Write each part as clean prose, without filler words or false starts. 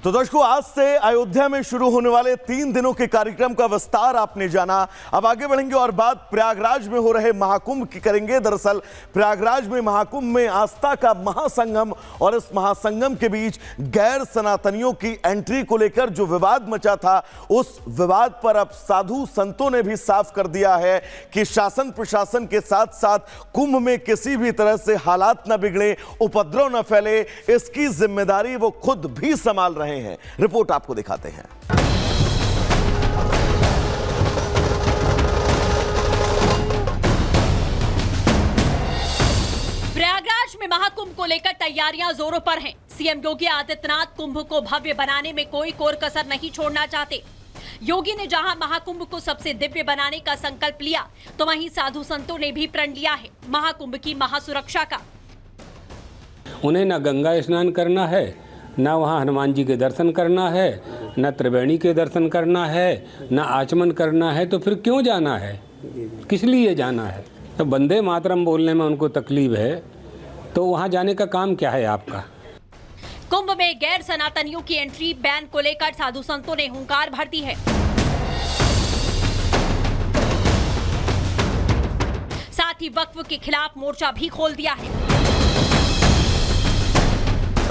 तो दर्शकों, आज से अयोध्या में शुरू होने वाले 3 दिनों के कार्यक्रम का विस्तार आपने जाना। अब आगे बढ़ेंगे और बात प्रयागराज में हो रहे महाकुंभ की करेंगे। दरअसल प्रयागराज में महाकुंभ में आस्था का महासंगम और इस महासंगम के बीच गैर सनातनियों की एंट्री को लेकर जो विवाद मचा था, उस विवाद पर अब साधु संतों ने भी साफ कर दिया है कि शासन प्रशासन के साथ साथ कुंभ में किसी भी तरह से हालात न बिगड़े, उपद्रव न फैले, इसकी जिम्मेदारी वो खुद भी संभाल रहे हैं। रिपोर्ट आपको दिखाते हैं। प्रयागराज में महाकुंभ को लेकर तैयारियां जोरों पर हैं। सीएम योगी आदित्यनाथ कुंभ को भव्य बनाने में कोई कोर कसर नहीं छोड़ना चाहते। योगी ने जहां महाकुंभ को सबसे दिव्य बनाने का संकल्प लिया, तो वहीं साधु संतों ने भी प्रण लिया है महाकुंभ की महासुरक्षा का। उन्हें न गंगा स्नान करना है, न वहाँ हनुमान जी के दर्शन करना है, न त्रिवेणी के दर्शन करना है, न आचमन करना है। तो फिर क्यों जाना है, किस लिए जाना है? तो वंदे मातरम बोलने में उनको तकलीफ है, तो वहाँ जाने का काम क्या है आपका? कुंभ में गैर सनातनियों की एंट्री बैन को लेकर साधु संतों ने हुंकार भर दी है। साथ ही वक्फ के खिलाफ मोर्चा भी खोल दिया है।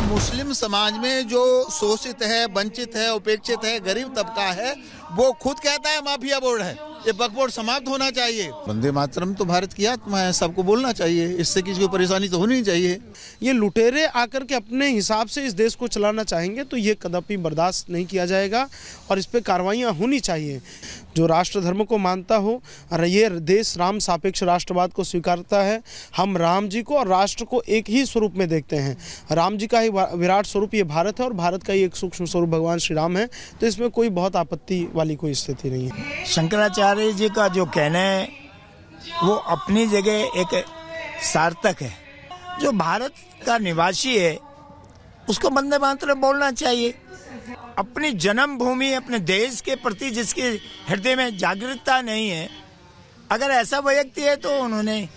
मुस्लिम समाज में जो शोषित है, वंचित है, उपेक्षित है, गरीब तबका है, वो खुद कहता है माफिया बोर्ड है। ये वक्फ बोर्ड समाप्त होना चाहिए। वंदे मातरम तो भारत की आत्मा है, सबको बोलना चाहिए, इससे किसी को परेशानी तो होनी नहीं चाहिए। ये लुटेरे आकर के अपने हिसाब से इस देश को चलाना चाहेंगे तो ये कदापि बर्दाश्त नहीं किया जाएगा और इस पे कार्रवाइयाँ होनी चाहिए। जो राष्ट्र धर्म को मानता हो और ये देश राम सापेक्ष राष्ट्रवाद को स्वीकारता है, हम राम जी को और राष्ट्र को एक ही स्वरूप में देखते हैं। राम जी का ही विराट स्वरूप ये भारत है और भारत का ही एक सूक्ष्म स्वरूप भगवान श्री राम है। तो इसमें कोई बहुत आपत्ति वाली कोई स्थिति नहीं है। शंकराचार्य जी का जो कहना है वो अपनी जगह एक सार्थक है। जो भारत का निवासी है उसको वंदे मातरम बोलना चाहिए। अपनी जन्मभूमि, अपने देश के प्रति जिसके हृदय में जागरूकता नहीं है, अगर ऐसा व्यक्ति है तो उन्होंने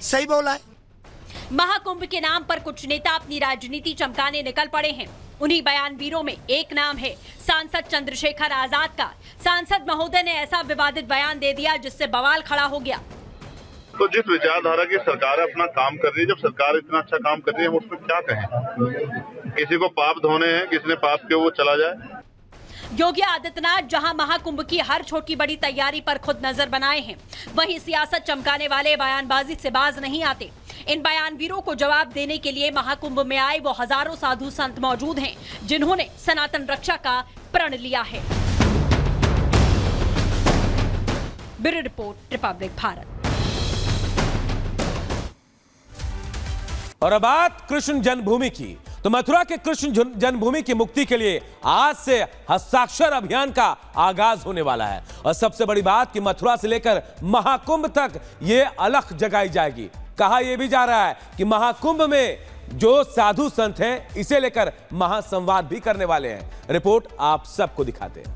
सही बोला है। महाकुंभ के नाम पर कुछ नेता अपनी राजनीति चमकाने निकल पड़े हैं। उन्हीं बयानवीरों में एक नाम है सांसद चंद्रशेखर आजाद का। सांसद महोदय ने ऐसा विवादित बयान दे दिया जिससे बवाल खड़ा हो गया। तो जिस विचारधारा की सरकार अपना काम कर रही है, जब सरकार इतना अच्छा काम कर रही है, हम उसमें क्या कहें? किसी को पाप धोने हैं, किसी ने पाप के वो चला जाए। योगी आदित्यनाथ जहां महाकुंभ की हर छोटी बड़ी तैयारी पर खुद नजर बनाए हैं, वहीं सियासत चमकाने वाले बयानबाजी से बाज नहीं आते। इन बयानवीरों को जवाब देने के लिए महाकुंभ में आए वो हजारों साधु संत मौजूद हैं, जिन्होंने सनातन रक्षा का प्रण लिया है। Bureau report, Republic Bharat. और अब बात कृष्ण जन्मभूमि की, तो मथुरा के कृष्ण जन्मभूमि की मुक्ति के लिए आज से हस्ताक्षर अभियान का आगाज होने वाला है। और सबसे बड़ी बात कि मथुरा से लेकर महाकुंभ तक यह अलख जगाई जाएगी। कहा यह भी जा रहा है कि महाकुंभ में जो साधु संत हैं, इसे लेकर महासंवाद भी करने वाले हैं। रिपोर्ट आप सबको दिखाते हैं।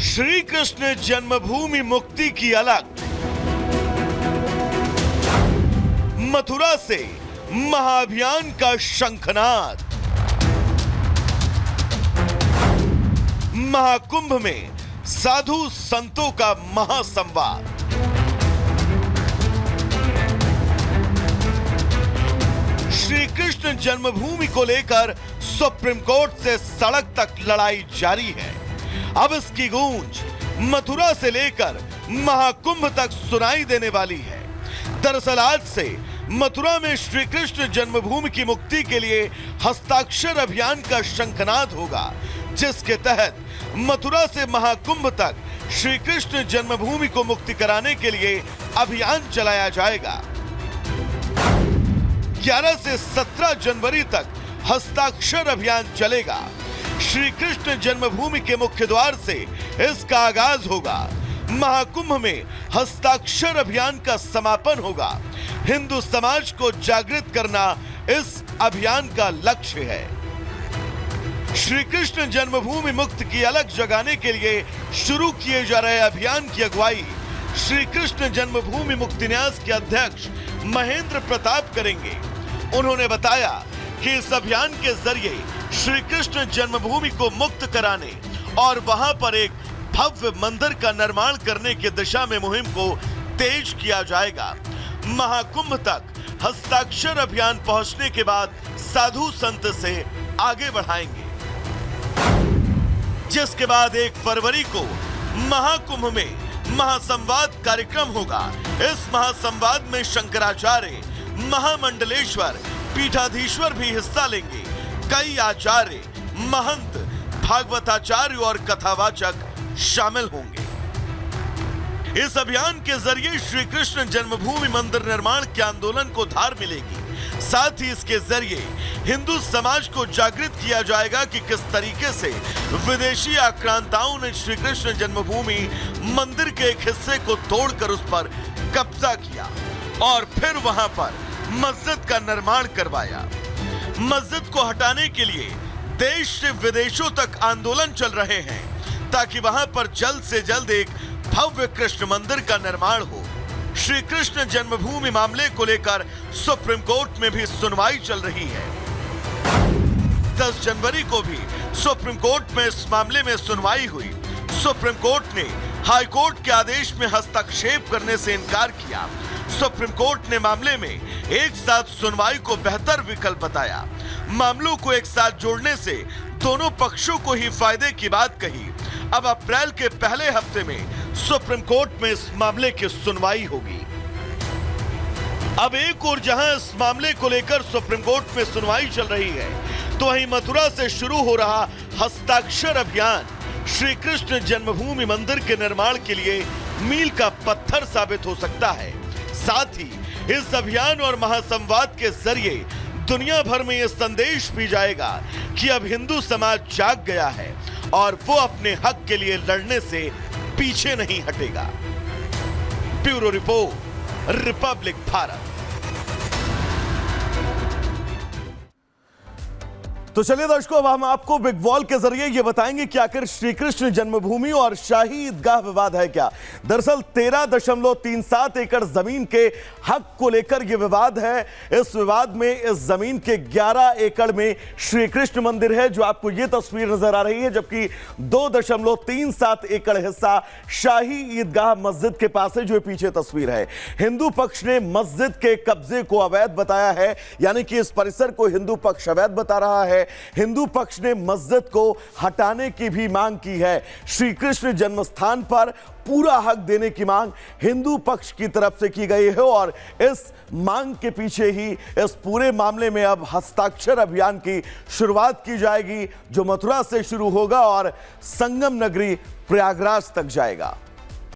श्री कृष्ण जन्मभूमि मुक्ति की अलख, मथुरा से महाअभियान का शंखनाद, महाकुंभ में साधु संतों का महासंवाद। श्री कृष्ण जन्मभूमि को लेकर सुप्रीम कोर्ट से सड़क तक लड़ाई जारी है। अब इसकी गूंज मथुरा से लेकर महाकुंभ तक सुनाई देने वाली है। दरअसल आज से मथुरा में श्री कृष्ण जन्मभूमि की मुक्ति के लिए हस्ताक्षर अभियान का शंखनाद होगा, जिसके तहत मथुरा से महाकुंभ तक श्री कृष्ण जन्मभूमि को मुक्ति कराने के लिए अभियान चलाया जाएगा। 11 से 17 जनवरी तक हस्ताक्षर अभियान चलेगा। श्री कृष्ण जन्मभूमि के मुख्य द्वार से इसका आगाज होगा। महाकुंभ में हस्ताक्षर अभियान का समापन होगा। हिंदू समाज को जागृत करना इस अभियान का लक्ष्य है। श्री कृष्ण जन्मभूमि मुक्त की अलख जगाने के लिए शुरू किए जा रहे अभियान की अगुवाई श्री कृष्ण जन्मभूमि मुक्ति न्यास के अध्यक्ष महेंद्र प्रताप करेंगे। उन्होंने बताया कि इस अभियान के जरिए श्री कृष्ण जन्मभूमि को मुक्त कराने और वहां पर एक भव्य मंदिर का निर्माण करने की दिशा में मुहिम को तेज किया जाएगा। महाकुंभ तक हस्ताक्षर अभियान पहुंचने के बाद साधु संत से आगे बढ़ाएंगे, जिसके बाद 1 फरवरी को महाकुंभ में महासंवाद कार्यक्रम होगा। इस महासंवाद में शंकराचार्य, महामंडलेश्वर, पीठाधीश्वर भी हिस्सा लेंगे। कई आचार्य, महंत, भागवताचार्य और कथावाचक शामिल होंगे। इस अभियान के जरिए श्री कृष्ण जन्मभूमि मंदिर निर्माण के आंदोलन को धार मिलेगी। साथ ही इसके जरिए हिंदू समाज को जागृत किया जाएगा कि किस तरीके से विदेशी आक्रांताओं ने श्री कृष्ण जन्मभूमि मंदिर के एक हिस्से को तोड़कर उस पर कब्जा किया और फिर वहां पर मस्जिद का निर्माण करवाया। मस्जिद को हटाने के लिए देश से विदेशों तक आंदोलन चल रहे हैं ताकि वहां पर जल्द से जल्द एक भव्य कृष्ण मंदिर का निर्माण हो। श्री कृष्ण जन्मभूमि मामले को लेकर सुप्रीम कोर्ट में भी सुनवाई चल रही है। 10 जनवरी को भी सुप्रीम कोर्ट में इस मामले में सुनवाई हुई। सुप्रीम कोर्ट ने हाई कोर्ट के आदेश में हस्तक्षेप करने से इनकार किया। सुप्रीम कोर्ट ने मामले में एक साथ सुनवाई को बेहतर विकल्प बताया। मामलों को एक साथ जोड़ने से दोनों पक्षों को ही फायदे की बात कही। अब अप्रैल के पहले हफ्ते में सुप्रीम कोर्ट में इस मामले की सुनवाई होगी। अब एक और जहां इस मामले को लेकर सुप्रीम कोर्ट में सुनवाई चल रही है, तो वहीं मथुरा से शुरू हो रहा हस्ताक्षर अभियान श्री कृष्ण जन्मभूमि मंदिर के निर्माण के लिए मील का पत्थर साबित हो सकता है। साथ ही इस अभियान और महासंवाद के जरिए दुनिया भर में यह संदेश भी जाएगा कि अब हिंदू समाज जाग गया है और वो अपने हक के लिए लड़ने से पीछे नहीं हटेगा। Bureau report, Republic Bharat. तो चलिए दर्शकों, अब हम आपको बिग वॉल के जरिए ये बताएंगे कि आखिर श्री कृष्ण जन्मभूमि और शाही ईदगाह विवाद है क्या। दरअसल 13.37 एकड़ जमीन के हक को लेकर यह विवाद है। इस विवाद में इस जमीन के 11 एकड़ में श्री कृष्ण मंदिर है, जो आपको यह तस्वीर नजर आ रही है, जबकि 2.37 एकड़ हिस्सा शाही ईदगाह मस्जिद के पास है, जो पीछे तस्वीर है। हिंदू पक्ष ने मस्जिद के कब्जे को अवैध बताया है, यानी कि इस परिसर को हिंदू पक्ष अवैध बता रहा है। हिंदू पक्ष ने मस्जिद को हटाने की भी मांग की है। श्री कृष्ण जन्मस्थान पर पूरा हक देने की मांग हिंदू पक्ष की तरफ से की गई है और इस मांग के पीछे ही इस पूरे मामले में अब हस्ताक्षर अभियान की शुरुआत की जाएगी, जो मथुरा से शुरू होगा और संगम नगरी प्रयागराज तक जाएगा।